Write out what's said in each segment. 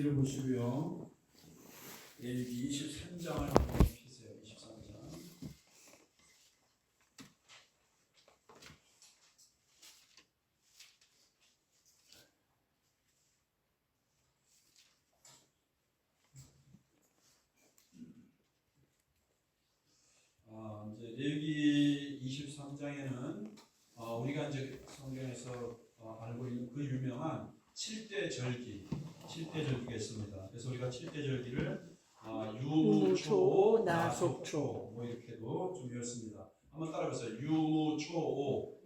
를 보시고요. 레위기 23장을 한번 피세요. 23장. 이제 레위기 23장에는 우리가 이제 성경에서 알고 있는 그 유명한 7대 절기가 있습니다. 그래서 우리가 7대 절기를 유무초오 나속초 뭐 이렇게도 좀 외웠습니다. 한번 따라해보세요. 유무초오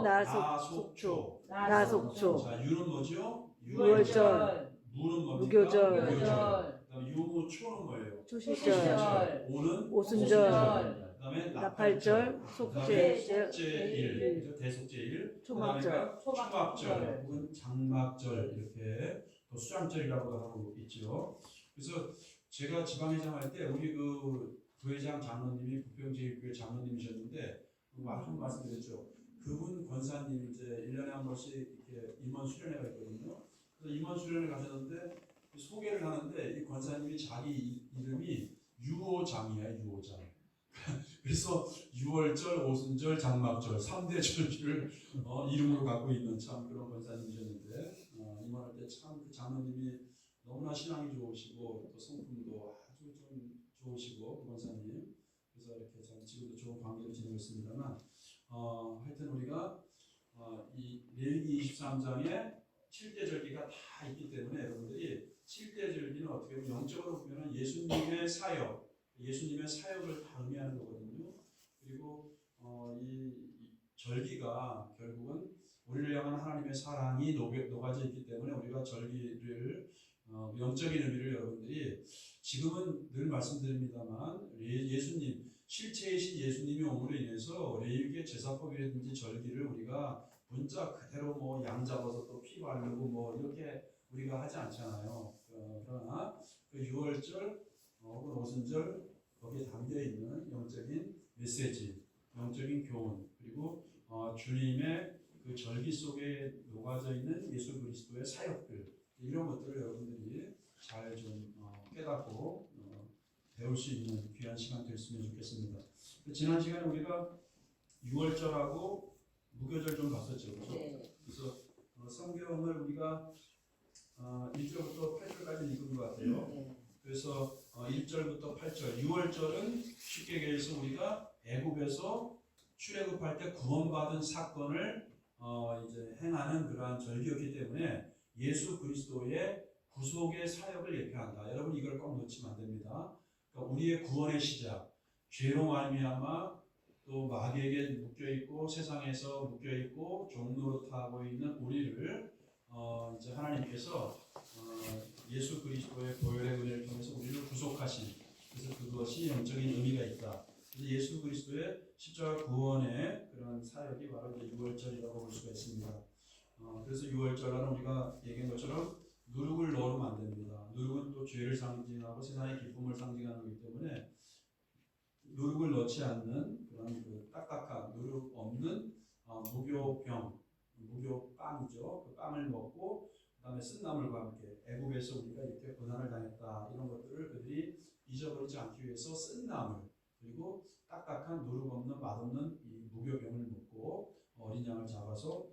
나속초. 자, 유는 뭐죠? 유월절, 무는 뭡니까? 무교절, 그다음에 유무초는 뭐예요? 초시절, 오는 오순절, 그다음에 나팔절, 속죄절, 속죄일, 대속죄일, 초막절, 초막절 혹은 장막절 이렇게 또 수장절이라고도 하고 있죠. 그래서 제가 지방회장 할 때 우리 그 부회장 장로님이 부평제일교회 장로님이셨는데 한 말씀드렸죠. 그분 권사님 이제 1년에 한 번씩 이렇게 임원 수련회가 있거든요. 그래서 임원 수련회 가셨는데 소개를 하는데 이 권사님이 자기 이름이 유호장이에요. 유호장. 그래서 유월절, 오순절, 장막절 3대 절기를 이름으로 갖고 있는 참 그런 권사님이셨는데 임원할 때 참 그 장로님이 너무나 신앙이 좋으시고 또 성품도 아주 좀 좋으시고 권사님. 그래서 이렇게 참 지금도 좋은 관계를 지내고 있습니다만 하여튼 우리가 이 레위기 23장에 7대 절기가 다 있기 때문에 여러분들이 7대 절기는 어떻게 보면 영적으로 보면 예수님의 사역을 다 의미하는 거거든요. 그리고 이 절기가 결국은 우리를 향한 하나님의 사랑이 녹아져 있기 때문에 우리가 절기를 영적인 의미를 여러분들이 지금은 늘 말씀드립니다만 예수님 실체이신 예수님이 오므로 인해서 레위기의 제사법이라든지 절기를 우리가 문자 그대로 뭐 양 잡아서 또 피 바르고 뭐 이렇게 우리가 하지 않잖아요. 그러나 그 유월절 혹은 오순절 거기에 담겨 있는 영적인 메시지, 영적인 교훈 그리고 주님의 그 절기 속에 녹아져 있는 예수 그리스도의 사역들 이런 것들을 여러분들이 잘 좀 깨닫고 배울 수 있는 귀한 시간 됐으면 좋겠습니다. 지난 시간에 우리가 6월절하고 무교절 좀 봤었죠. 그렇죠? 네. 그래서 성경을 우리가 1절부터 8절까지 읽은 것 같아요. 네. 그래서 1절부터 8절, 6월절은 쉽게 얘기해서 우리가 애굽에서 출애굽할 때 구원받은 사건을 이제 행하는 그러한 절기였기 때문에 예수 그리스도의 구속의 사역을 예표한다. 여러분 이걸 꼭 놓치면 안 됩니다. 그러니까 우리의 구원의 시작, 죄로 말미암아 또 마귀에게 묶여 있고 세상에서 묶여 있고 종노릇하고 있는 우리를 이제 하나님께서 예수 그리스도의 보혈의 은혜를 통해서 우리를 구속하신 그래서 그것이 영적인 의미가 있다. 그래서 예수 그리스도의 십자가 구원의 그런 사역이 바로 이제 6월절이라고 볼 수가 있습니다. 그래서 6월절은 우리가 얘기한 것처럼 누룩을 넣으면 안 됩니다. 누룩은 또 죄를 상징하고 세상의 기쁨을 상징하는 거기 때문에 누룩을 넣지 않는 그런 그 딱딱한 누룩 없는 무교병, 무교빵이죠. 그 빵을 먹고 그다음에 쓴나물과 함께 애굽에서 우리가 이렇게 고난을 당했다 이런 것들을 그들이 잊어버리지 않기 위해서 쓴나물 그리고 딱딱한 누룩 없는 맛없는 이 무교병을 먹고 어린 양을 잡아서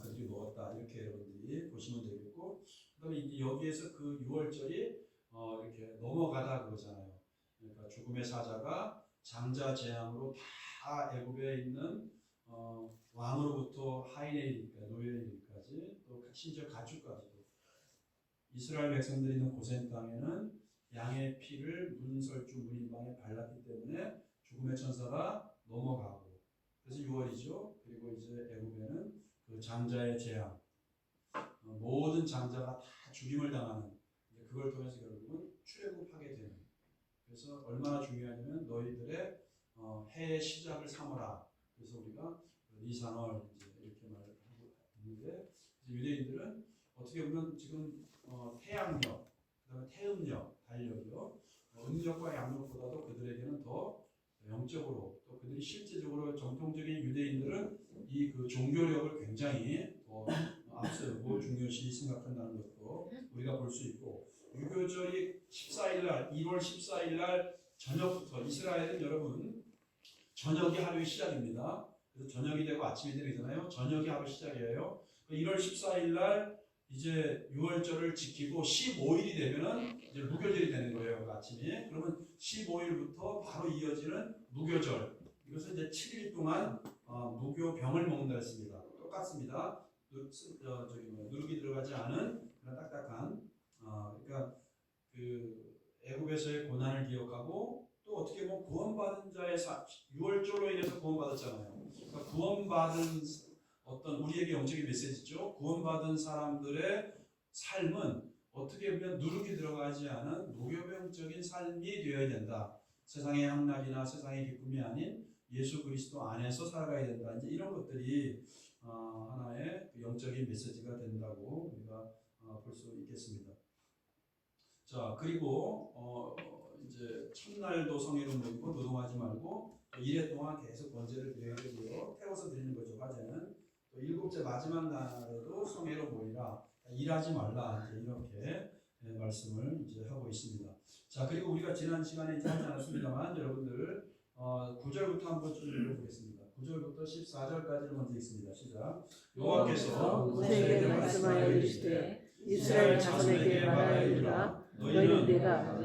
그들이 먹었다 이렇게 여러분들이 보시면 되겠고 그다음에 여기에서 그 6월절이 이렇게 넘어가다 그거잖아요. 그러니까 죽음의 사자가 장자 재앙으로 다 애굽에 있는 왕으로부터 하인에 이르기까지 노예에 이르기까지 또 심지어 가축까지도 이스라엘 백성들이 있는 고센 땅에는 양의 피를 문설주 문인방에 발랐기 때문에 죽음의 천사가 넘어가고 그래서 6월이죠. 그리고 이제 애굽에는 그 장자의 재앙 모든 장자가 다 죽임을 당하는 그걸 통해서 결국은 출애굽하게 되는 그래서 얼마나 중요하냐면 너희들의 해의 시작을 삼아라. 그래서 우리가 니산월 이제 이렇게 말을 하고 있는데 유대인들은 어떻게 보면 지금 태양력, 그다음에 태음력, 달력이요. 음력과 양력보다도 그들에게는 더 영적으로 또 그들이 실제적으로 정통적인 유대인들은 이 그 종교력을 굉장히 더 앞세우고 중요시 생각한다는 것도 우리가 볼 수 있고, 유교절이 14일 날 1월 14일 날 저녁부터, 이스라엘은 여러분 저녁이 하루의 시작입니다. 그래서 저녁이 되고 아침이 되잖아요. 저녁이 하루 시작이에요. 1월 14일 날 이제 유월절을 지키고 15일이 되면은 이제 무교절이 되는 거예요. 그 아침이. 그러면 15일부터 바로 이어지는 무교절. 이것은 이제 7일 동안 무교병을 먹는다 했습니다. 똑같습니다. 누룩이 들어가지 않은 그런 딱딱한 그러니까 그 애굽에서의 고난을 기억하고, 또 어떻게 보면 구원받은 자의 유월절로 인해서 구원받았잖아요. 그러니까 구원받은 어떤 우리에게 영적인 메시지죠. 구원받은 사람들의 삶은 어떻게 보면 누룩이 들어가지 않은 무교병적인 삶이 되어야 된다. 세상의 향락이나 세상의 기쁨이 아닌 예수 그리스도 안에서 살아가야 된다. 이제 이런 것들이 하나의 영적인 메시지가 된다고 우리가 볼 수 있겠습니다. 자, 그리고 이제 첫날도 성회로 모이고 노동하지 말고 1회 동안 계속 번제를 드려야 되고요. 태워서 드리는 거죠. 화제는. 또 7째 마지막 날에도 성회로 모이라, 일하지 말라, 이제 이렇게 말씀을 이제 하고 있습니다. 자, 그리고 우리가 지난 시간에 이제 하지 않았습니다만 여러분들 9절부터 한번 좀 읽어보겠습니다. 9절부터 14절까지를 먼저 읽습니다. 시작. 여호와께서 모세에게 말씀하여 이르시되 이스라엘 자손에게 말하여 이르라. 너희는 내가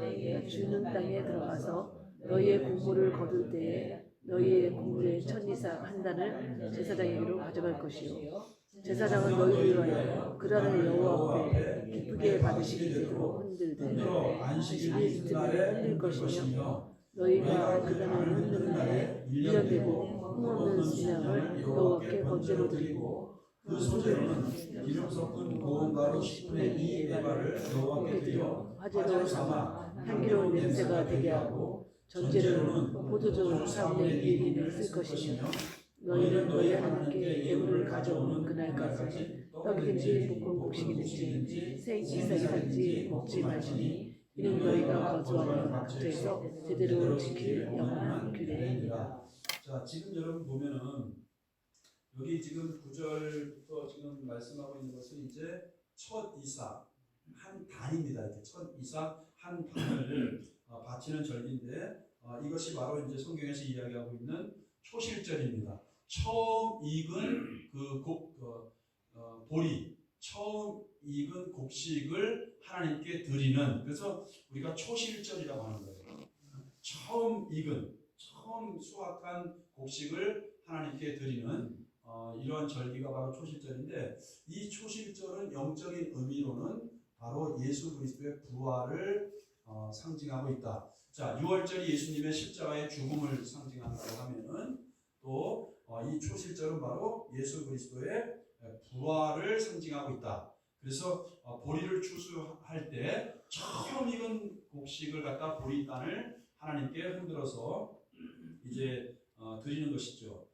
주는 땅에 들어가서 너희의 곡물을 거둘 때에 너희의 곡물의 첫 이삭 한 단을 제사장에게로 가져갈 것이요, 제사장은 너희를 위하여 그날의 여호와 앞에 기쁘게 받으시기 되도록 흔들되 안식일 이튿날에 흔들 것이며, 너희가 그날을 흔드는 날에 1년 되고 흠없는 순양을 여호와께 번제로 드리고, 그 소재로는 기름 섞은 고운가루 10분의 2 에바를 여호와께 드려 화제로 삼아 향기로운 냄새가 되게 하고, 전제로는 포도주 4분의 1을 쓸 것이며, 너희는 너희 하나님께 예물을 가져오는 그날까지 떡이든지 볶은 곡식이든지 생 이삭이든지 먹지 말지니 이는 너희가 거주하는 각처에서 제대로 지킬 영원한 규례입니다. 자, 지금 여러분 보면은 여기 지금 9절부터 지금 말씀하고 있는 것은 이제 첫 이삭 한 단입니다. 이렇게 첫 이삭 한 단을 바치는 절기인데, 이것이 바로 이제 성경에서 이야기하고 있는 초실절입니다. 처음 익은 보리, 처음 익은 곡식을 하나님께 드리는, 그래서 우리가 초실절이라고 하는 거예요. 처음 수확한 곡식을 하나님께 드리는 이러한 절기가 바로 초실절인데, 이 초실절은 영적인 의미로는 바로 예수 그리스도의 부활을 상징하고 있다. 자, 6월절이 예수님의 십자가의 죽음을 상징한다고 하면은 또 이 초실절은 바로 예수 그리스도의 부활을 상징하고 있다. 그래서 보리를 추수할 때 처음 익은 곡식을 갖다 보리단을 하나님께 흔들어서 이제 드리는 것이죠.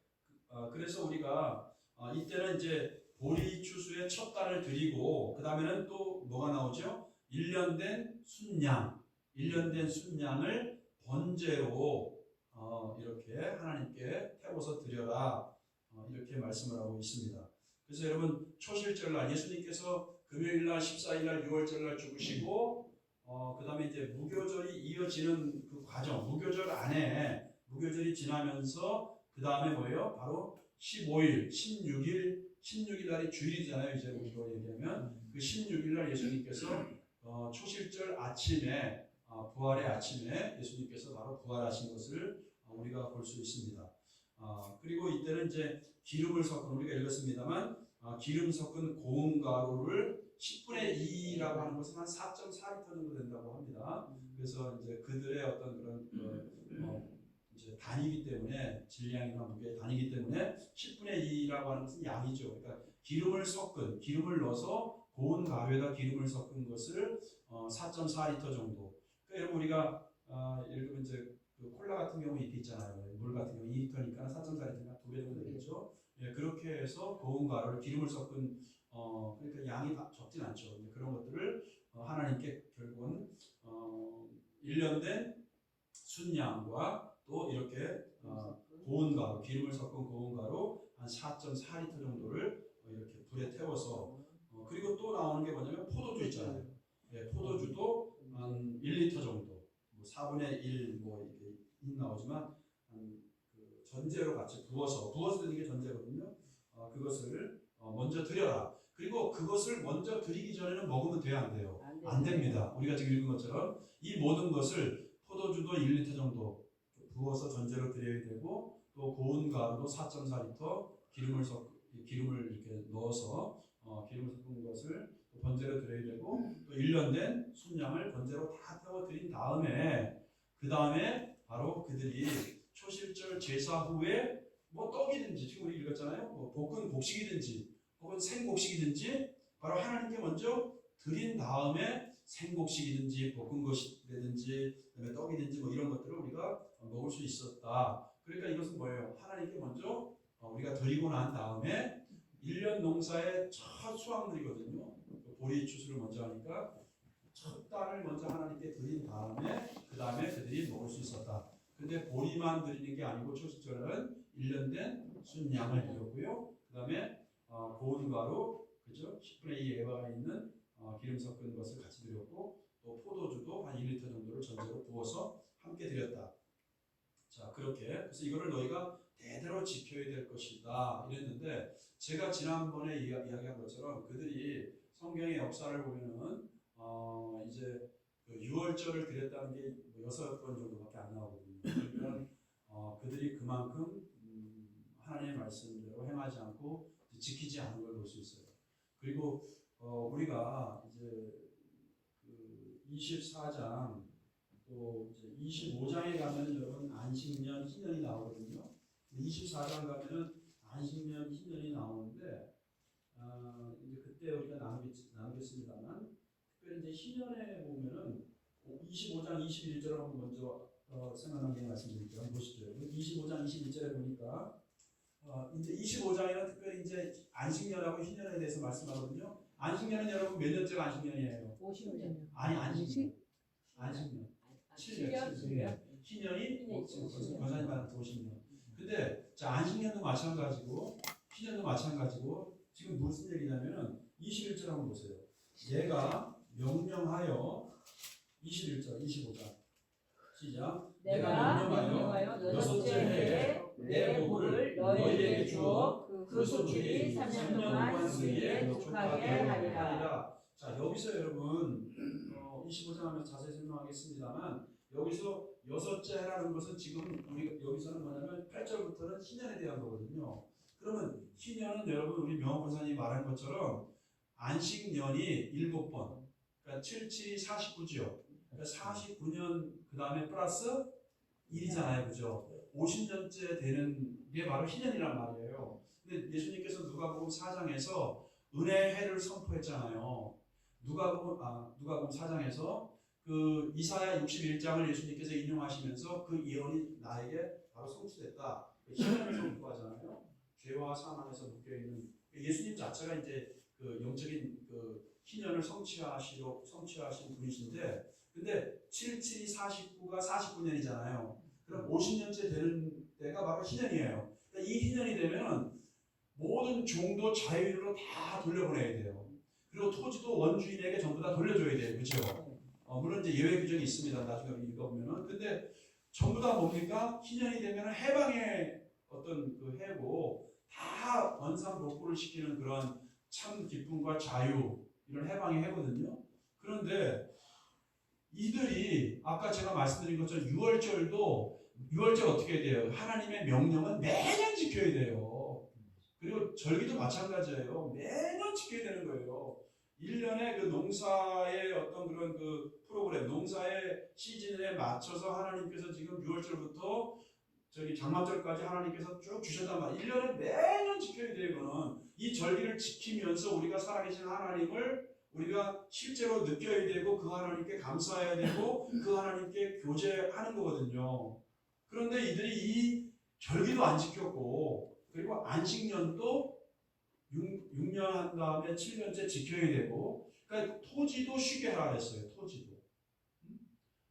그래서 우리가 이때는 이제 보리 추수의 첫 단을 드리고, 그 다음에는 또 뭐가 나오죠? 1년 된 순양을 번제로 이렇게 하나님께 태워서 드려라, 이렇게 말씀을 하고 있습니다. 그래서 여러분 초실절날 예수님께서 금요일날 14일날 6월절날 죽으시고, 그 다음에 이제 무교절이 이어지는 그 과정, 무교절 안에 무교절이 지나면서 그 다음에 뭐예요? 바로 15일, 16일 날이 주일이잖아요. 이제 우리로 얘기하면 그 16일 날 예수님께서 초실절 아침에, 부활의 아침에 예수님께서 바로 부활하신 것을 우리가 볼 수 있습니다. 그리고 이때는 이제 기름을 섞은, 우리가 읽었습니다만 기름 섞은 고운 가루를 10분의 2라고 하는 것은 한 4.4리터 정도 된다고 합니다. 그래서 이제 그들의 어떤 그런 이제 단위이기 때문에, 질량이나 무게의 단위이기 때문에 10분의 2라고 하는 것은 양이죠. 그러니까 기름을 넣어서 고운 가루에다 기름을 섞은 것을 4.4리터 정도. 그러니까 우리가 예를 들면 이제 그 콜라 같은 경우 이렇게 있잖아요. 물 같은 경우 2리터니까 4.4리터니까 2배 정도 되겠죠. 예, 그렇게 해서 고운 가루를 기름을 섞은 그러니까 양이 적진 않죠. 그런 것들을 하나님께 결국은 1년 된 순양과 또 이렇게 고운 가루, 기름을 섞은 고운 가루 한 4.4리터 정도를 이렇게 불에 태워서 나오는 게 뭐냐면 포도주 있잖아요. 예, 포도주도 한 1리터 정도, 뭐 4분의 1 뭐 이렇게 나오지만 그 전제로 같이 부어서 드리는 게 전제거든요. 그것을 먼저 드려라. 그리고 그것을 먼저 드리기 전에는 먹으면 돼요, 안 돼요? 안 됩니다. 우리가 지금 읽은 것처럼 이 모든 것을 포도주도 1리터 정도 부어서 전제로 드려야 되고 또 고운 가루도 4.4리터 기름을 이렇게 넣어서 기름을 섞은 것을 또 번제로 드려야 되고 또 1년 된 순양을 번제로 다 태워 드린 다음에 그 다음에 바로 그들이 초실절 제사 후에 뭐 떡이든지 지금 우리 읽었잖아요. 뭐 볶은 곡식이든지 혹은 생곡식이든지 바로 하나님께 먼저 드린 다음에 생곡식이든지 볶은 것이든지 그다음에 떡이든지 뭐 이런 것들을 우리가 먹을 수 있었다. 그러니까 이것은 뭐예요? 하나님께 먼저 우리가 드리고 난 다음에 1년 농사의 첫 수확물이거든요. 보리 추수를 먼저 하니까 첫 단을 먼저 하나님께 드린 다음에 그 다음에 그들이 먹을 수 있었다. 근데 보리만 드리는 게 아니고 초식절은 1년 된 순양을 드렸고요. 그 다음에 고운 가루, 그죠? 10분의 2 에바가 있는 기름 섞은 것을 같이 드렸고 또 포도주도 한 2리터 정도를 전제로 부어서 함께 드렸다. 자, 그렇게 그래서 이거를 너희가 대대로 지켜야 될 것이다 이랬는데 제가 지난번에 이야기한 것처럼 그들이 성경의 역사를 보면은 이제 그 유월절을 드렸다는 게 6번 정도밖에 안 나오거든요. 그러니까 그들이 그만큼 하나님의 말씀대로 행하지 않고 지키지 않은 걸 볼 수 있어요. 그리고 우리가 이제 그 24장 또 이제 25장에 가면 여러분 안식년 희년이 나오거든요. 24장 가면은 안식년 희년이 나오는데 이제 그때 우리가 나누겠습니다만 특별히 이제 희년에 보면은 25장 21절을 한번 먼저 생각나게 말씀드릴게요. 한번 보시죠. 25장 21절에 보니까 이제 25장에는 특별히 이제 안식년하고 희년에 대해서 말씀하거든요. 안식년은 여러분 몇 년째가 안식년이에요? 50년. 아니 안식년. 7년. 희년이 권사님한테 50년. 근데 자 안식년도 마찬가지고 희년도 마찬가지고 지금 무슨 얘기냐면은 21절 한번 보세요. 얘가 명령하여 21절 25장 시작. 내가 명령하여 여섯째 해에 내 복을 너희에게 주어 그 소출이 3년 동안 수위에 족하게 하리라. 자 여기서 여러분 25장 하면서 자세히 설명하겠습니다만 여기서 여섯째 해라는 것은 지금 우리 여기서는 뭐냐면 8절부터는 희년에 대한 거거든요. 그러면 희년은 여러분 우리 명호 권사님이 말한 것처럼 안식년이 7번 그러니까 7, 7이 49죠. 그러니까 49년 그 다음에 플러스 1이잖아요. 그죠? 50년째 되는 게 바로 희년이란 말이에요. 근데 예수님께서 누가복음 4장에서 은혜의 해를 선포했잖아요. 누가복음 4장에서 그 이사야 61장을 예수님께서 인용하시면서 그 예언이 나에게 바로 성취됐다. 희년을 선포하잖아요. 죄와 사망에서 묶여 있는 예수님 자체가 이제 그 영적인 그 희년을 성취하신 분이신데, 근데 7, 7이 49가 49년이잖아요. 그럼 50년째 되는 때가 바로 희년이에요. 그러니까 이 희년이 되면 모든 종도 자유로 다 돌려보내야 돼요. 그리고 토지도 원주인에게 전부 다 돌려줘야 돼요. 그렇죠? 물론 이제 예외 규정이 있습니다. 나중에 읽어보면은. 근데 전부 다 뭡니까? 희년이 되면 해방의 어떤 그 해고 다 원상복구를 시키는 그런 참 기쁨과 자유 이런 해방의 해거든요. 그런데 이들이 아까 제가 말씀드린 것처럼 6월절 어떻게 돼요? 하나님의 명령은 매년 지켜야 돼요. 그리고 절기도 마찬가지예요. 매년 지켜야 되는 거예요. 1년의 그 농사의 어떤 그런 그 프로그램, 농사의 시즌에 맞춰서 하나님께서 지금 6월절부터 저기 장마절까지 하나님께서 쭉 주셨단 말이에요. 1년에 매년 지켜야 돼요. 이거는 이 절기를 지키면서 우리가 살아계신 하나님을 우리가 실제로 느껴야 되고 그 하나님께 감사해야 되고 그 하나님께 교제하는 거거든요. 그런데 이들이 이 절기도 안 지켰고 그리고 안식년도 6년 한 다음에 7년째 지켜야 되고 그러니까 토지도 쉬게 하라 그랬어요. 토지도.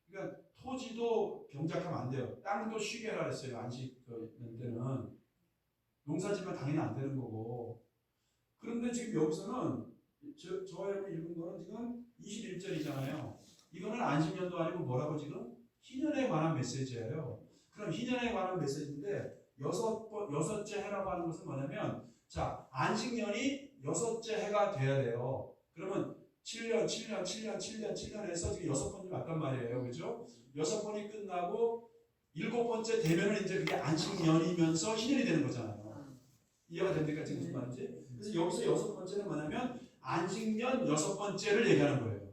그러니까 토지도 경작하면 안 돼요. 땅도 쉬게 하라 그랬어요. 안식년 때는. 농사지면 당연히 안 되는 거고. 그런데 지금 여기서는 저와 여러분 읽은 거는 지금 21절이잖아요. 이거는 안식년도 아니고 뭐라고 지금 희년에 관한 메시지예요. 그럼 희년에 관한 메시지인데 여섯째 해라고 하는 것은 뭐냐면 자 안식년이 여섯째 해가 돼야 돼요. 그러면 7년에서 지금 6번이 맞단 말이에요. 그죠? 6번이 끝나고 7번째 되면은 이제 그게 안식년이면서 희년이 되는 거잖아요. 이해가 됩니까? 지금 무슨 말인지? 그래서 여기서 6번째는 뭐냐면 안식년 6번째를 얘기하는 거예요.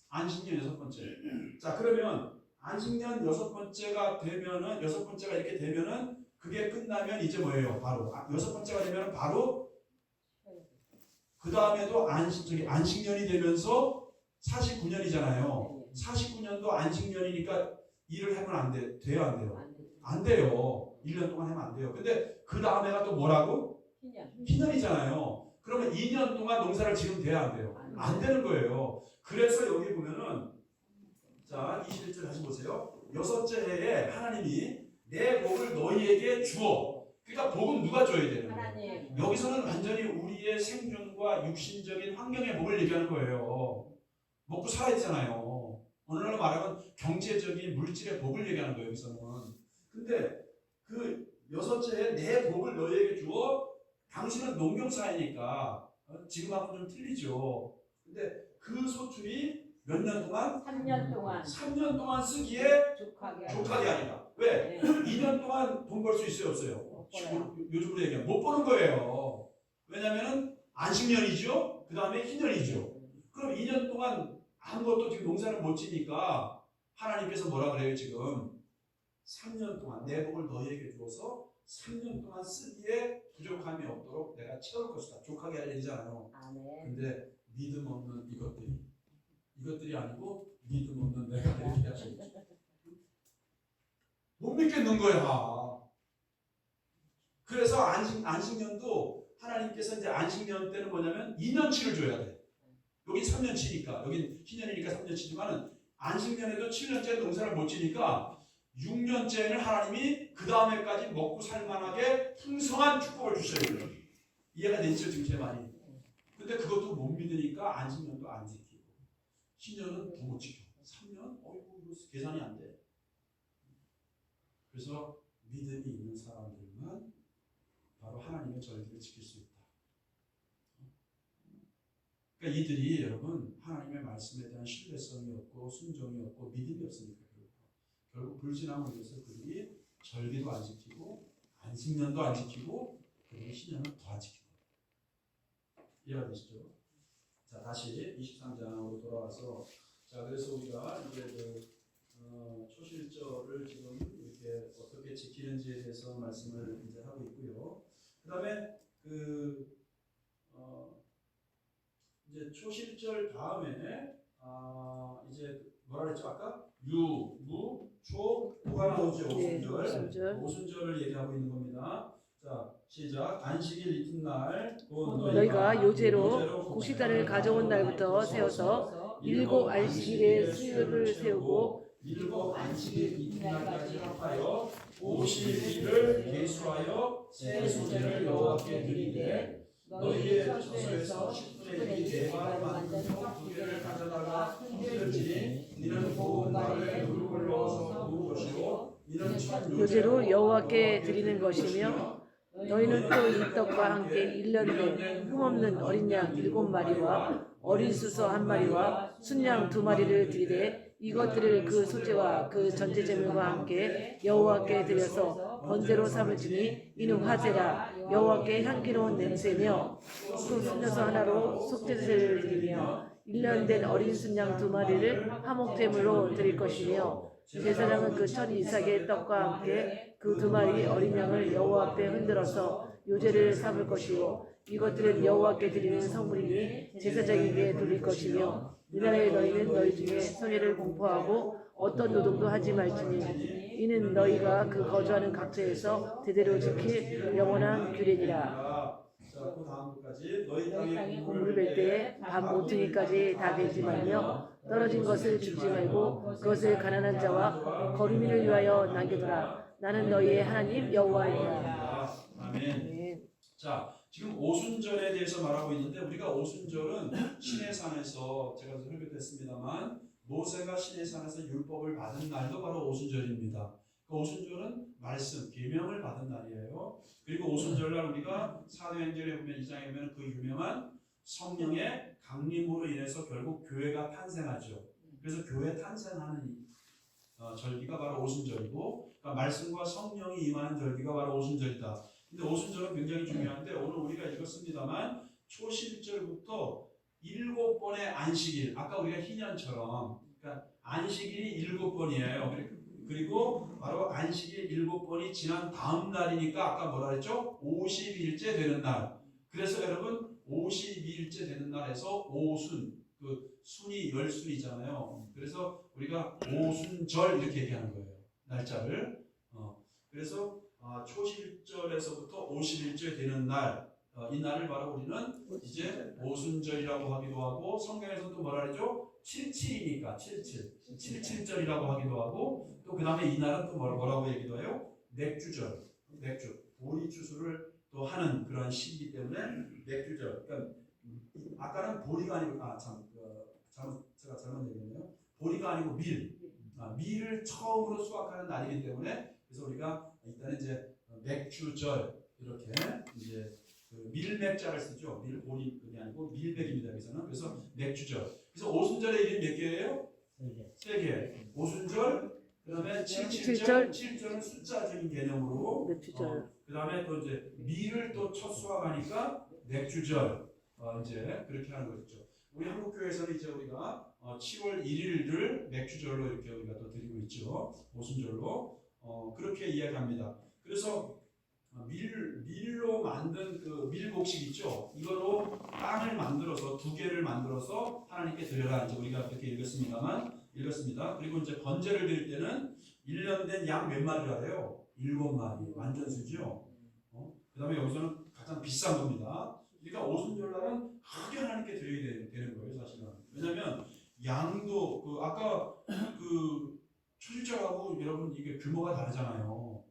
안식년 6번째. 자, 그러면 안식년 6번째가 되면은 6번째가 이렇게 되면은 그게 끝나면 이제 뭐예요? 바로 6번째가 되면은 바로 그 다음에도 안식년이 되면서 49년이잖아요. 49년도 안식년이니까 일을 하면 안 돼. 돼요, 안 돼요? 안 돼요. 1년 동안 하면 안 돼요. 근데 그 다음에가 또 뭐라고? 희년이잖아요. 그러면 2년 동안 농사를 지으면 돼야 안 돼요? 안 되는 거예요. 그래서 여기 보면은 자 21절 다시 보세요. 여섯째 해에 하나님이 내 복을 너희에게 주어. 그러니까 복은 누가 줘야 되는 거예요? 하나님. 여기서는 완전히 우리의 생존과 육신적인 환경의 복을 얘기하는 거예요. 먹고 살아야 되잖아요. 오늘날로 말하면 경제적인 물질의 복을 얘기하는 거예요. 여기서는. 근데 그 여섯째 해에 내 복을 너희에게 주어. 당신은 농경사이니까 지금하고는 좀 틀리죠. 근데 그 소출이 몇 년 동안? 3년 동안. 3년 동안 쓰기에 족하게 아니라. 왜? 네. 2년 동안 돈 벌 수 있어요, 없어요? 요즘으로 얘기하면 못 버는 거예요. 왜냐면은 안식년이죠. 그 다음에 희년이죠. 그럼 2년 동안 아무것도 지금 농사를 못 지니까 하나님께서 뭐라 그래요 지금? 3년 동안 내 복을 너희에게 주어서 3년 동안 쓰기에 부족함이 없도록 내가 채울 것이다. 족하게 할 얘기잖아요. 근데 믿음 없는 이것들이 아니고 믿음 없는 내가 이렇게 하셔야지. 못 믿겠는 거야. 그래서 안식년도 하나님께서 이제 안식년 때는 뭐냐면 2년치를 줘야 돼. 여기 3년치니까 여긴 희년이니까 3년치지만은 안식년에도 7년째 농사를 못 지니까 6년째는 하나님이 그 다음에까지 먹고 살만하게 풍성한 축복을 주셔야 돼요. 이해가 되시죠 지금 제 말이? 근데 그것도 못 믿으니까 안식년도 안 지키고 희년은 더 못 지켜. 3년? 어이구 이거 계산이 안 돼. 그래서 믿음이 있는 사람들만 바로 하나님의 절기를 지킬 수 있다. 그러니까 이들이 여러분 하나님의 말씀에 대한 신뢰성이 없고 순종이 없고 믿음이 없으니까 결국 불신앙을 위해서 그들이 절기도 안 지키고 안식년도 안 지키고 그리고 신년은 더 안 지키고. 이해가 되시죠? 자 다시 23장으로 돌아와서 자 그래서 우리가 이제 초실절을 지금 이렇게 어떻게 지키는지에 대해서 말씀을 이제 하고 있고요. 그다음에 이제 초실절 다음에 이제 뭐라 그랬죠 아까? 유, 무, 초, 뭐가 나오죠? 오순절. 오순절을 얘기하고 있는 겁니다. 자, 시작. 안식일 이튿날 너희가 요제로 곡식단을 가져온 날부터 세워서 7 안식일에 수요를 세우고 7 안식일 이튿날까지 합하여 50일을 계수하여 새 소제를 여호와께 드리되 너희의 저소에서 10분의 1이 대바로 만든 통 2개를 가져다가 흔들지 이는 고운 가루에 물을 넣어서 부을 것이요 이는 첫 요제로 여호와께 드리는 것이며 너희는 또 이 떡과 함께 1년 된 흠없는 어린 양 7마리와 어린 수소 1마리와 순양 2마리를 드리되 이것들을 그 소제와 그 전제제물과 함께 여호와께 드려서 번제로 삼을지니 이는 화제라 여호와께 향기로운 냄새며 또 순여소 하나로 속죄제를 드리며 1년 된 어린 순양 2마리를 화목제물로 드릴 것이며 제사장은 그 첫 이삭의 떡과 함께 그 2마리 어린 양을 여호와 앞에 흔들어서 요제를 삼을 것이요 이것들은 여호와께 드리는 성물이니 제사장에게 돌릴 것이며 이날에 너희는 너희 중에 성회를 공포하고 어떤 노동도 하지 말지니 이는 너희가 그 거주하는 각처에서 대대로 지킬 영원한 규례니라. 자, 그 다음 끝까지 너희 땅에 곡물을 뺄 때에 밤 모퉁이까지 다 베지 말며 떨어진 것을 주지 말고 그것을 가난한 자와 거류민을 위하여 남겨두라. 나는 너희의 하나님 여호와이니라. 아멘. 자, 지금 오순절에 대해서 말하고 있는데 우리가 오순절은 시내산에서 제가 설교했습니다만 모세가 시내산에서 율법을 받은 날도 바로 오순절입니다. 그 오순절은 말씀, 계명을 받은 날이에요. 그리고 오순절날 우리가 사도행전에 보면 2장에 보면 그 유명한 성령의 강림으로 인해서 결국 교회가 탄생하죠. 그래서 교회 탄생하는 절기가 바로 오순절이고, 그러니까 말씀과 성령이 임하는 절기가 바로 오순절이다. 근데 오순절은 굉장히 중요한데 오늘 우리가 읽었습니다만 초실절부터 7번의 안식일, 아까 우리가 희년처럼 그러니까 안식일이 7번이에요. 그리고 바로 안식일 7번이 지난 다음 날이니까 아까 뭐라 그랬죠? 50일째 되는 날. 그래서 여러분 52일째 되는 날에서 오순, 그 순이 열순이잖아요. 그래서 우리가 오순절 이렇게 얘기하는 거예요. 날짜를. 그래서 초실절에서부터 50일째 되는 날, 이 날을 바로 우리는 이제 오순절이라고 하기도 하고, 성경에서는 또 뭐라 그러죠? 77이니까 77절이라고 하기도 하고, 또 그 다음에 이 날은 또 뭐라고 얘기도 해요? 맥주절, 맥주, 보리 추수를 또 하는 그런 시기이기 때문에 맥주절. 그러니까 아까는 보리가 아니고 제가 잘못 얘기했네요. 보리가 아니고 밀을 처음으로 수확하는 날이기 때문에 그래서 우리가 일단 이제 맥주절 이렇게 이제 그 밀맥자를 쓰죠. 밀보리 그게 아니고 밀맥입니다. 그래서 맥주절. 그래서 오순절의 이름이 몇 개예요? 3개. 오순절, 그다음에 7절. 7절은 숫자적인 개념으로. 맥주절. 그다음에 또 이제 밀을 또 첫 수확하니까 맥주절. 이제 그렇게 하는 거죠. 우리 한국교회에서는 이제 우리가 7월 1일을 맥주절로 이렇게 우리가 또 드리고 있죠. 오순절로. 그렇게 이야기합니다. 그래서 밀로 만든 그 밀곡식 있죠. 이거로 빵을 만들어서 2개를 만들어서 하나님께 드려라. 이제 우리가 그렇게 읽었습니다. 그리고 이제 번제를 드릴 때는 1년 된 양 몇 마리라 해요? 7마리. 완전수죠. 그 다음에 여기서는 가장 비싼 겁니다. 그러니까 오순절날은 크게 하나님께 드려야 되는 거예요, 사실은. 왜냐면 양도 아까 초실절하고 여러분 이게 규모가 다르잖아요.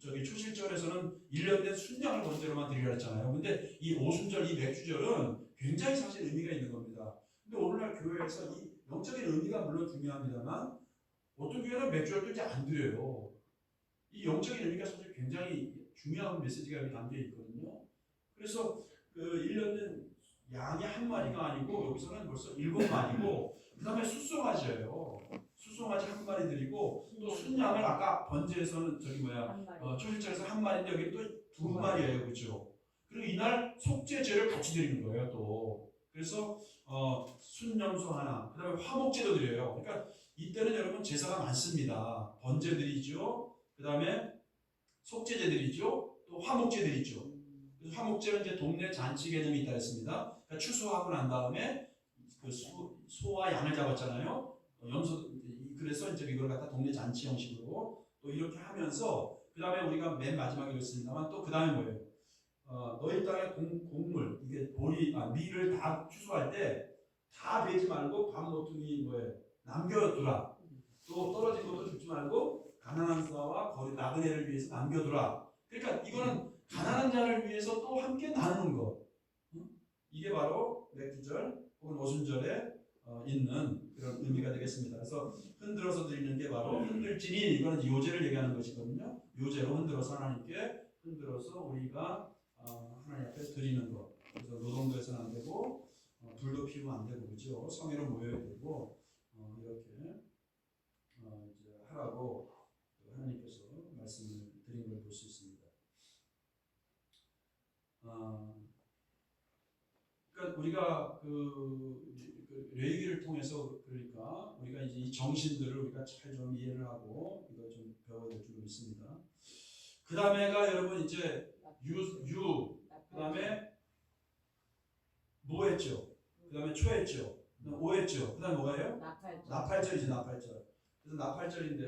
저기 초실절에서는 1년 된 순양을 번제로만 드리라 했잖아요. 근데 이 오순절, 이 맥주절은 굉장히 사실 의미가 있는 겁니다. 근데 오늘날 교회에서 이 영적인 의미가 물론 중요합니다만 어떤 교회는 맥주절도 이제 안 드려요. 이 영적인 의미가 사실 굉장히 중요한 메시지가 여기 담겨 있거든요. 그래서 그 1년 된 양이 한 마리가 아니고 여기서는 벌써 7마리고 그 다음에 숫송아지예요. 숫송아지 한 마리 드리고 또 순양을 아까 번제에서는 초실절에서 한 마리인데 여기 또 2마리예요. 그렇죠? 그리고 이날 속죄제를 같이 드리는 거예요. 또 그래서 순염소 하나, 그 다음에 화목제도 드려요. 그러니까 이때는 여러분 제사가 많습니다. 번제 드리죠. 그 다음에 속죄제 드리죠. 또 화목제 드리죠. 그래서 화목제는 이제 동네 잔치 개념이 있다 했습니다. 그러니까 추수하고 난 다음에 그 소와 양을 잡았잖아요. 그래서 이제 이걸 갖다 동네 잔치 형식으로 또 이렇게 하면서 그 다음에 우리가 맨 마지막에 읽었습니다만 또 그 다음에 뭐예요? 너희 땅의 곡물, 이게 밀을 다 추수할 때 다 베지 말고 밥 모퉁이 뭐예요? 남겨두라. 또 떨어진 것도 줍지 말고 가난한 자와 나그네를 위해서 남겨두라. 그러니까 이거는 가난한 자를 위해서 또 함께 나누는 것. 이게 바로 맥주절 혹은 오순절에 있는 그런 의미가 되겠습니다. 그래서 흔들어서 드리는 게 바로 흔들지니, 이거는 요제를 얘기하는 것이거든요. 요제로 흔들어서 하나님께 흔들어서 우리가 하나님 앞에 드리는 것. 그래서 노동도 해서는 안 되고 불도 피우면 안 되고 그죠? 성회로 모여야 되고 이렇게 이제 하라고 하나님께서 말씀을 드린 걸 볼 수 있습니다. 그러니까 우리가 레위기를 통해서 그러니까 우리가 이제 이 정신들을 우리가 잘 좀 이해를 하고 이거 좀 배워야 될 줄 믿습니다. 그 다음에가 여러분 이제 그 다음에 노했죠. 그 다음에 초했죠. 오했죠. 그 다음에 뭐가요? 나팔절이지, 나팔절. 그래서 나팔절인데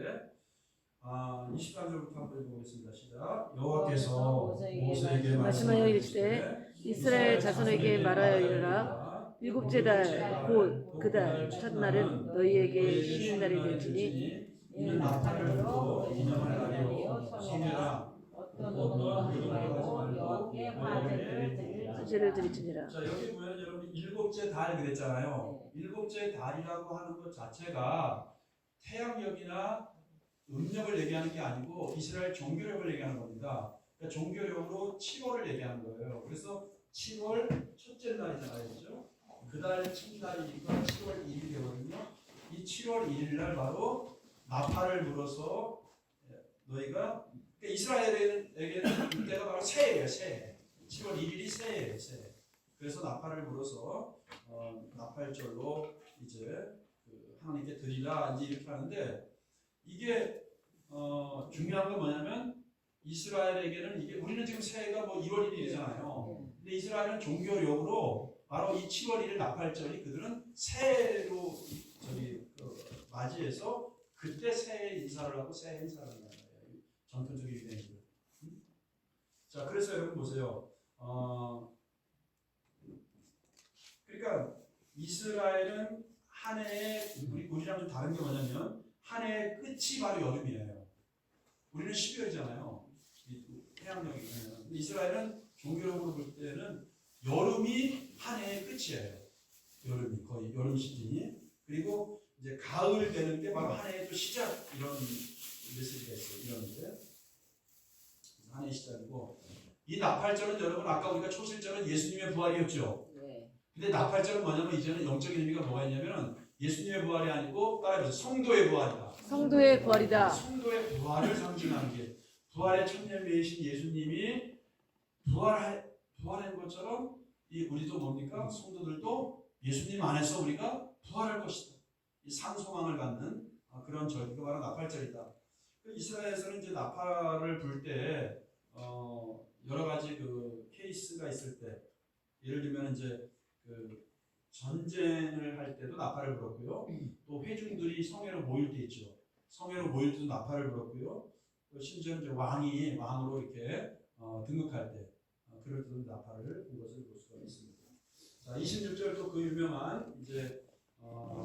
23절부터 한번 읽어보겠습니다. 시작. 여호와께서 모세에게 말씀하여 이르시되 이스라엘 자손에게 말하여 이르라. 7째 달 곧 그 달 첫날은 너희에게 쉬는 날이 될지니 이는 나팔을 불고 기념할 날이요 성회라. 어떤 하지 말고 여호와께 화제를 드릴지니라. 자, 여기 보면 여러분 일곱째 달 그랬잖아요. 일곱째 달이라고 하는 것 자체가 태양력이나 음력을 얘기하는 게 아니고 이스라엘 종교력을 얘기하는 겁니다. 그러니까 종교력으로 7월을 얘기하는 거예요. 그래서 7월 첫째 날이잖아요. 그죠? 그 달 첫날이니까 7월 1일이 되거든요. 이 7월 1일 날 바로 나팔을 불어서 너희가 그러니까 이스라엘에게는 그때가 바로 새해예요. 새해. 7월 1일이 새해예요. 새해. 그래서 나팔을 불어서 나팔절로 이제 하나님께 드리라 이제 이렇게 하는데 이게 중요한 건 뭐냐면 이스라엘에게는 이게 우리는 지금 새해가 뭐 2월 1일이잖아요. 근데 이스라엘은 종교력으로 바로 이 7월 1일 나팔절이 그들은 새해로 맞이해서 그때 새해 인사를 하고 새해 인사를 한다는 거예요. 전통적인 유대인들. 자, 그래서 여러분 보세요. 그러니까 이스라엘은 한 해에 우리랑 좀 다른 게 뭐냐면 한 해의 끝이 바로 여름이에요. 우리는 12월이잖아요. 태양력이잖아요. 이스라엘은 종교력으로 볼 때는 여름이 한 해의 끝이에요. 여름이 거의 여름 시즌이. 그리고 이제 가을 되는 게 바로 한 해의 또 시작 이런 메시지가 있어요. 이런데 한 해의 시작이고 이 나팔절은 여러분 아까 우리가 초실절은 예수님의 부활이었죠. 근데 나팔절은 뭐냐면 이제는 영적인 의미가 뭐가 있냐면 예수님의 부활이 아니고 따라해보세요. 성도의 부활이다. 성도의 부활이다. 성도의 부활을 상징하는 게 부활의 천년매이신 예수님이 부활한 것처럼 우리도 뭡니까? 성도들도 예수님 안에서 우리가 부활할 것이다. 이 상소망을 갖는 그런 절기가 바로 나팔절이다. 이스라엘에서는 이제 나팔을 불 때 여러 가지 그 케이스가 있을 때 예를 들면 이제 그 전쟁을 할 때도 나팔을 불었고요. 또 회중들이 성회로 모일 때 있죠. 성회로 모일 때도 나팔을 불었고요. 또 심지어 이제 왕이 왕으로 이렇게 등극할 때 그럴 때도 나팔을 불 것을 볼 수가 있습니다. 자, 26절도 그 유명한 이제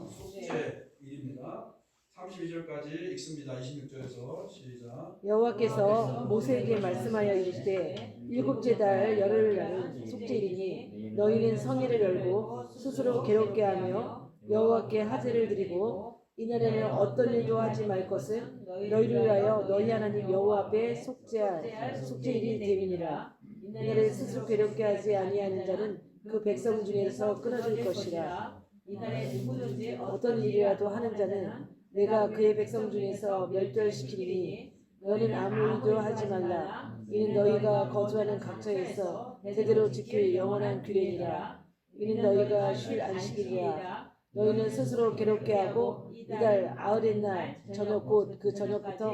속죄일입니다. 32절까지 읽습니다. 26절에서 시작. 여호와께서 모세에게 말씀하여 이르시되 일곱째 달 열흘날은 속죄일이니 너희는 성회를 열고 스스로 괴롭게 하며 여호와께 하제를 드리고 이날에는 어떤 일도 하지 말 것은 너희를 위하여 너희 하나님 여호와 앞에 속죄할 속죄일이 됨이니라. 이날에 스스로 괴롭게 하지 아니하는 자는 그 백성 중에서 끊어질 것이라. 이날에 누구든지 어떤 일이라도 하는 자는 내가 그의 백성 중에서 멸절시키리니 너는 아무 일도 하지 말라. 이는 너희가 거주하는 각처에서 대대로 지킬 영원한 규례니라. 이는 너희가 쉴 안식일이라. 너희는 스스로 괴롭게 하고 이달 아흘의 날 저녁 곧 그 저녁부터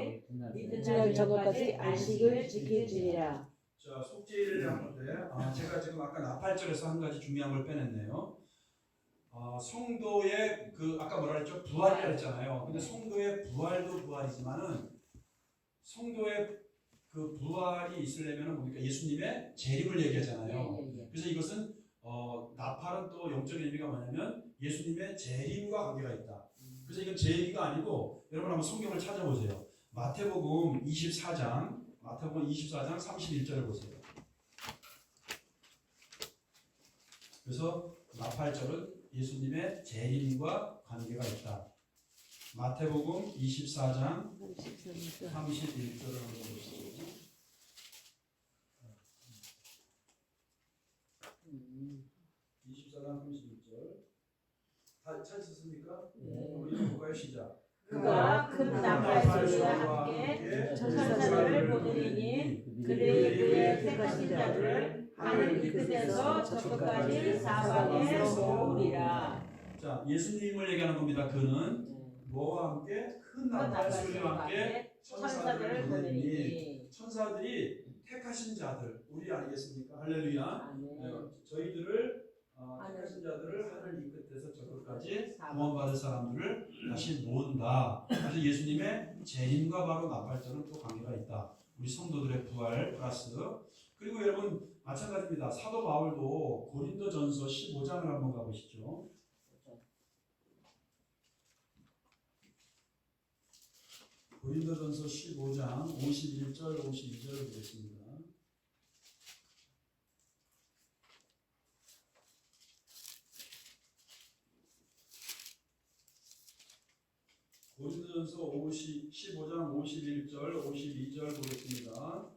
이튿날 저녁까지 안식을 지킬지니라. 자, 속죄일을 하는데 제가 지금 아까 나팔절에서 한 가지 중요한 걸 빼냈네요. 성도의 아까 뭐라 그랬죠? 부활이라 했잖아요. 근데 성도의 부활도 부활이지만은 성도의 그 부활이 있으려면 뭡니까? 예수님의 재림을 얘기하잖아요. 그래서 이것은 나팔은 또 영적인 의미가 뭐냐면 예수님의 재림과 관계가 있다. 그래서 이건 제 얘기가 아니고 여러분 한번 성경을 찾아보세요. 마태복음 24장 31절을 보세요. 그래서 나팔절은 예수님의 재림과 관계가 있다. 마태복음 24장 31절을 한번 보시죠. 24장 31절. 다 찾으셨습니까? 우리 읽어볼까요? 시작. 그가 큰 나팔 소리와 함께 천사들을 보내리니 그들이 그의 택하신 자들을 하늘 이 끝에서 저 끝까지 사방에 모으리라. 자, 예수님을 얘기하는 겁니다. 그는 뭐와 함께 큰 나팔 소리와 함께 천사들을 보내리니 천사들이 택하신 자들 우리 아니겠습니까? 할렐루야. 저희들을 택하신 자들을 하늘 이 끝에서 저 끝까지 구원받을 사람들을 다시 모은다. 그래서 예수님의 재림과 바로 나팔절은 또 관계가 있다. 우리 성도들의 부활 플러스 그리고 여러분 마찬가지입니다. 사도 바울도 고린도전서 15장을 한번 가보시죠. 고린도전서 15장 51절 52절 보겠습니다. 고린도전서 15장 51절 52절 보겠습니다.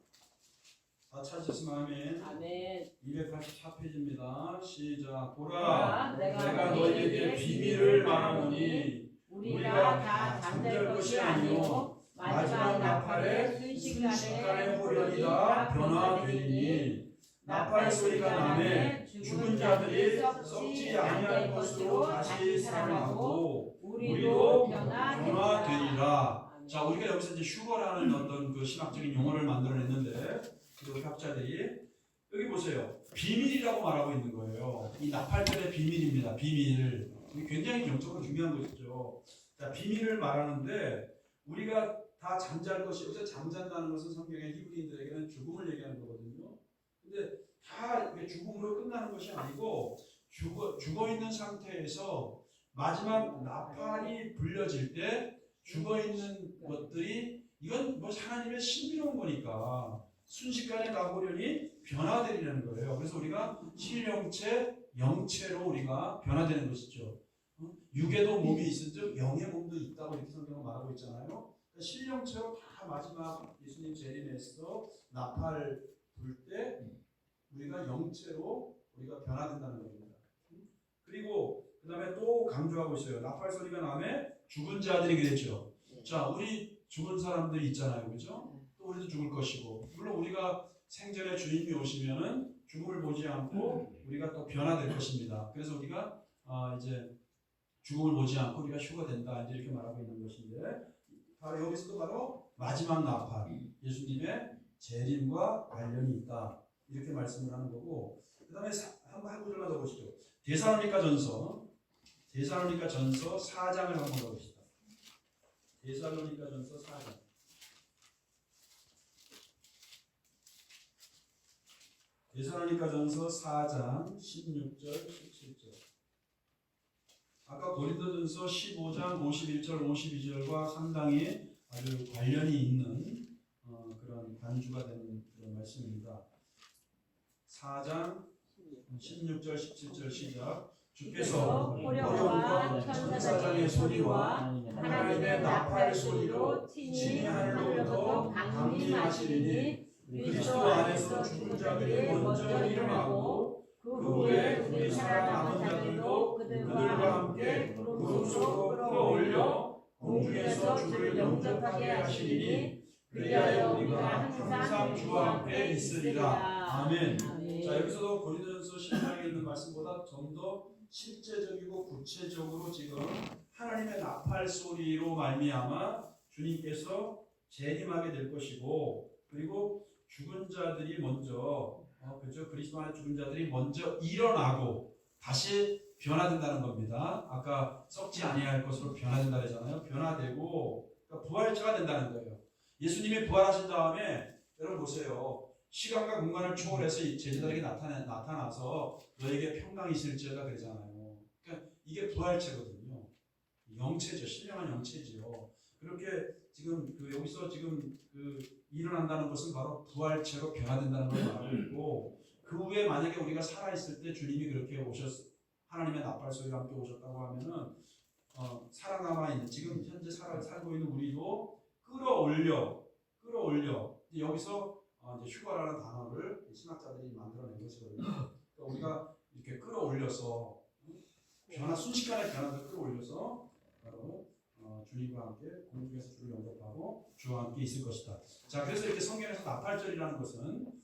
다 찾으셨으면 아멘. 아멘. 284페이지입니다. 시작. 보라, 내가 내가 너희에게 비밀을 말하노니 우리가 다 잠들 것이 아니요 마지막 나팔의 순식간에 호련이다 변화되리니 나팔 소리가 나매 죽은 자들이 썩지 아니할 것으로 다시 살아나고 우리도 변화되리라. 자, 우리가 여기서 이제 휴거라는 어떤 그 신학적인 용어를 만들어냈는데 그 학자들이 여기 보세요. 비밀이라고 말하고 있는 거예요. 이 나팔절의 비밀입니다. 비밀. 이게 굉장히 영적으로 중요한 것이죠. 자, 비밀을 말하는데 우리가 다 잠잘 것이, 여기서 잠잔다는 것은 성경의 히브리인들에게는 죽음을 얘기하는 거거든요. 근데 다 이게 죽음으로 끝나는 것이 아니고 죽어 있는 상태에서 마지막 나팔이 불려질 때 죽어 있는 것들이 이건 뭐 하나님의 신비로운 거니까 순식간에 나보려니 변화되리라는 거예요. 그래서 우리가 실령체, 영체로 우리가 변화되는 것이죠. 육에도 몸이 있을 즉 영의 몸도 있다고 이렇게 성경은 말하고 있잖아요. 그러니까 실령체로 다 마지막 예수님 재림에서 나팔 불 때 우리가 영체로 우리가 변화된다는 겁니다. 그리고 그 다음에 또 강조하고 있어요. 나팔 소리가 나면 죽은 자들이 그랬죠. 자, 우리 죽은 사람들이 있잖아요. 그죠? 또 우리도 죽을 것이고, 물론 우리가 생전에 주님이 오시면은 죽음을 보지 않고 우리가 또 변화될 것입니다. 그래서 우리가 이제 죽음을 보지 않고 우리가 휴거된다 이제 이렇게 말하고 있는 것인데, 바로 여기서도 바로 마지막 나팔, 예수님의 재림과 관련이 있다 이렇게 말씀을 하는 거고, 그 다음에 한 구절만 더 보시죠. 데살로니가전서 4장을 한번 보봅시다. 데살로니가전서 4장. 데살로니가전서 4장 16절 17절. 아까 고린도전서 15장 51절 52절과 상당히 아주 관련이 있는 그런 관주가 되는 그런 말씀입니다. 4장 16절 17절 시작. 주께서 호령과 천사장의 소리와 하나님의 나팔 소리로 친히 하늘로부터 강림하시리니 그리스도 안에서 죽은 자들이 먼저 일어나고 그 후에 우리 살아남은 자들도 그들과 함께 구름 속으로 끌어올려 공중에서 주를 영접하게 하시리니 그리하여 우리가 항상 주와 함께 있으리라. 아멘. 자, 여기서도 고린도전서 10장에 있는 말씀보다 좀 더 실제적이고 구체적으로 지금 하나님의 나팔 소리로 말미암아 주님께서 재림하게 될 것이고, 그리고 죽은 자들이 먼저 그렇죠? 그리스도 안에 죽은 자들이 먼저 일어나고 다시 변화된다는 겁니다. 아까 썩지 아니할 것으로 변화된다 그랬잖아요. 변화되고 그러니까 부활체가 된다는 거예요. 예수님이 부활하신 다음에 여러분 보세요. 시간과 공간을 초월해서 이 제자들에게 나타나서 너에게 평강이 있을지어다 그러잖아요. 그러니까 이게 부활체거든요. 영체죠. 신령한 영체지요. 그렇게 지금 여기서 지금 일어난다는 것은 바로 부활체로 변화된다는 걸 말하고 있고, 그 후에 만약에 우리가 살아있을 때 주님이 그렇게 하나님의 나팔 소리와 함께 오셨다고 하면은 살아남아 있는 지금 현재 살고 있는 우리도 끌어올려 여기서 이제 휴거라는 단어를 신학자들이 만들어낸 것이거든요. 그러니까 우리가 이렇게 끌어올려서 순식간에 변화를 끌어올려서 바로 주님과 함께 공중에서 주를 영접하고 주와 함께 있을 것이다. 자, 그래서 이렇게 성경에서 나팔절이라는 것은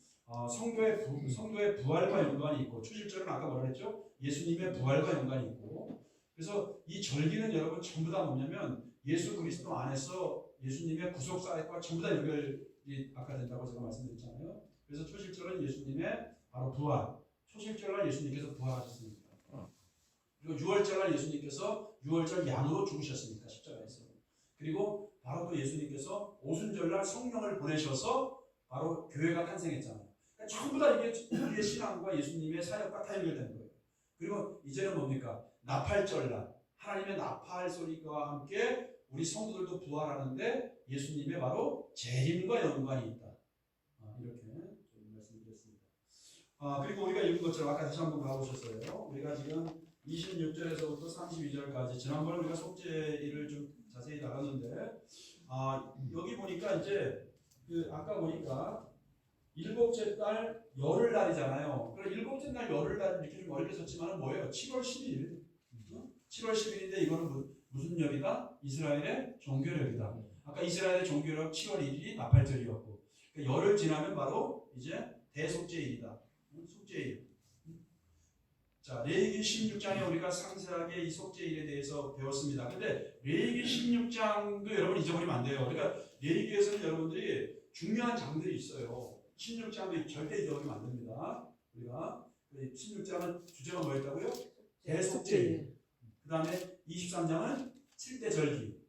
성도의 부활과 연관이 있고, 초실절은 아까 뭐라 했죠? 예수님의 부활과 연관이 있고, 그래서 이 절기는 여러분 전부 다 뭐냐면 예수 그리스도 안에서 예수님의 구속 사역과 전부 다 연결이 아까 된다고 제가 말씀드렸잖아요. 그래서 초실절은 예수님의 바로 부활, 초실절은 예수님께서 부활하셨습니다. 그리고 유월절은 예수님께서 유월절 양으로 죽으셨습니다. 십자가에서. 그리고 바로 또 예수님께서 오순절날 성령을 보내셔서 바로 교회가 탄생했잖아요. 그러니까 전부 다 이게 우리의 신앙과 예수님의 사역과 다 연결된 거예요. 그리고 이제는 뭡니까? 나팔절날 하나님의 나팔 소리와 함께 우리 성도들도 부활하는데 예수님의 바로 재림과 연관이 있다. 이렇게 좀 말씀드렸습니다. 그리고 우리가 읽은 것처럼 아까 다시 한번 가보셨어요. 우리가 지금 26절에서부터 32절까지 지난번에 우리가 속죄일을 좀 자세히 다뤘는데 여기 보니까 이제 아까 보니까 일곱째 달 열흘날이잖아요. 그럼 일곱째 날 열흘날 이렇게 좀 어렵게 썼지만 뭐예요? 7월 10일. 7월 10일인데 이거는 무슨 열이다? 이스라엘의 종교력이다. 아까 이스라엘의 종교력 7월 1일이 나팔절이었고 그러니까 열흘 지나면 바로 이제 대속죄일이다. 속죄일. 자, 레위기 16장에 우리가 상세하게 이 속죄일에 대해서 배웠습니다. 근데 레위기 16장도 여러분 잊어버리면 안 돼요. 그러니까 레위기에서는 여러분들이 중요한 장들이 있어요. 16장도 절대 잊어버리면 안 됩니다. 우리가 16장은 주제가 뭐였다고요? 대속죄일. 그 다음에 23장은 7대 절기.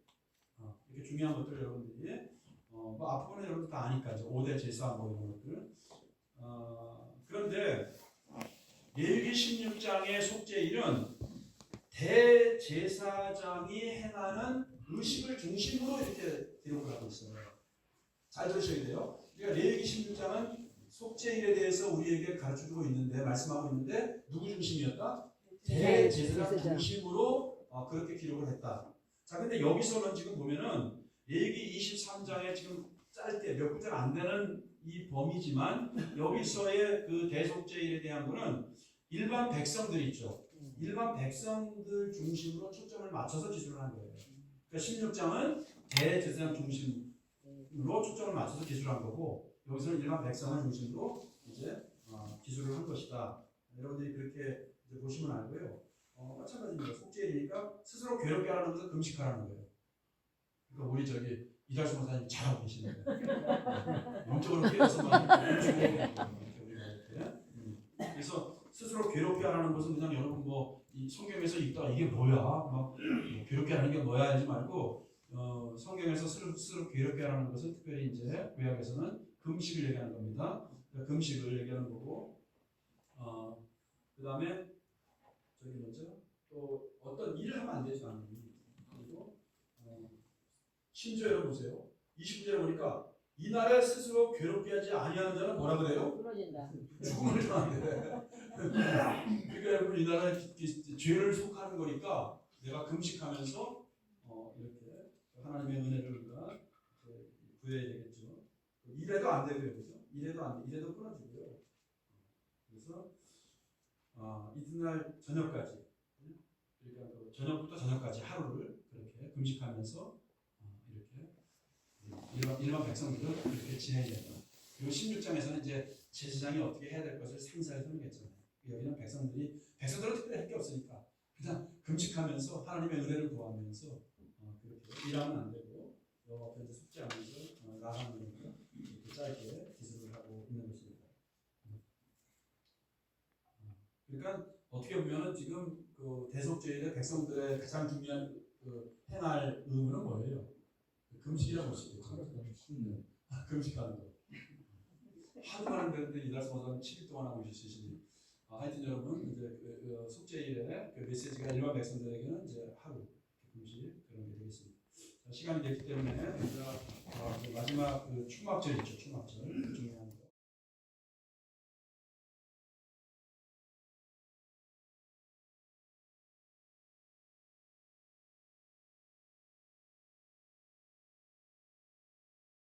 이렇게 중요한 것들 여러분들이 뭐 앞부분은 여러분들 다 아니까 이제 5대 제사 뭐 이런 것들. 그런데 레위기 16장의 속죄일은 대제사장이 행하는 의식을 중심으로 이렇게 기록을 하고 있어요. 잘 들으셔야 돼요. 그러니까 레위기 16장은 속죄일에 대해서 우리에게 가르쳐주고 있는데 말씀하고 있는데 누구 중심이었다? 대제사장 중심으로 그렇게 기록을 했다. 자, 근데 여기서는 지금 보면은 레위기 23장에 지금 짧게 몇 구절 안 되는 이 범위지만 여기서의 그 대속죄일에 대한 거는 일반 백성들 있죠. 일반 백성들 중심으로 초점을 맞춰서 기술을 한 거예요. 그러니까 16장은 대제사장 중심으로 초점을 맞춰서 기술한 거고 여기서는 일반 백성을 중심으로 이제 기술을 한 것이다. 여러분들이 그렇게 이제 보시면 알고요. 마찬가지입니다. 속죄일이니까 스스로 괴롭게 하라는 것은 금식하라는 거예요. 그러니까 우리 저기 이달수 목사님 잘하고 계시는 거예요. 영적으로 깨어서만 그래서 스스로 괴롭게 하라는 것은 그냥 여러분 이 성경에서 읽다가 이게 뭐야? 막 괴롭게 하는 게 뭐야 하지 말고 성경에서 스스로 괴롭게 하라는 것은 특별히 이제 구약에서는 금식을 얘기하는 겁니다. 그러니까 금식을 얘기하는 거고 그 다음에 저기 뭐죠? 또 어떤 일을 하면 안 되지 않니? 그리고 심지어 보세요. 29절에 보니까 이날에 스스로 괴롭게 하지 아니하는 자는 뭐라 그래요? 부러진다. 죽음을 당한대. 그러니까 여러분 이날에 죄를 속하는 거니까 내가 금식하면서 이렇게 하나님의 은혜를 우리가 구해야 되겠죠. 이래도 안 되고요, 그죠? 이래도 안 돼, 이래도 끊어지고요. 그래서 이튿날 저녁까지, 그러니까 저녁부터 저녁까지 하루를 그렇게 금식하면서 이렇게 일반 백성들은 그렇게 지내야 된다. 그리고 16장에서는 이제 제사장이 어떻게 해야 될 것을 상세하게 설명했잖아요. 여기는 백성들은 특별히 할 게 없으니까 그냥 금식하면서 하나님의 은혜를 구하면서 그렇게 일하면 안 되고 여 앞에 이제 숙제하면서 나가는 거니까 이렇게 짧게 기술을 하고 있는 것입니다. 그러니까 어떻게 보면은 지금 그 대속죄일의 백성들의 가장 중요한 행할 의무는 뭐예요? 금식이라고 볼 수 있겠죠. 금식하는 거. 하도 많은 데는데 이달수 목사님 7일 동안 하고 있으시니 하여튼 여러분 이제 속죄일의 그 메시지가 일반 백성들에게는 이제 하루 금식 그런 게 되겠습니다. 자, 시간이 됐기 때문에 우리가 마지막 그 추막절 있죠. 추막절 그 중에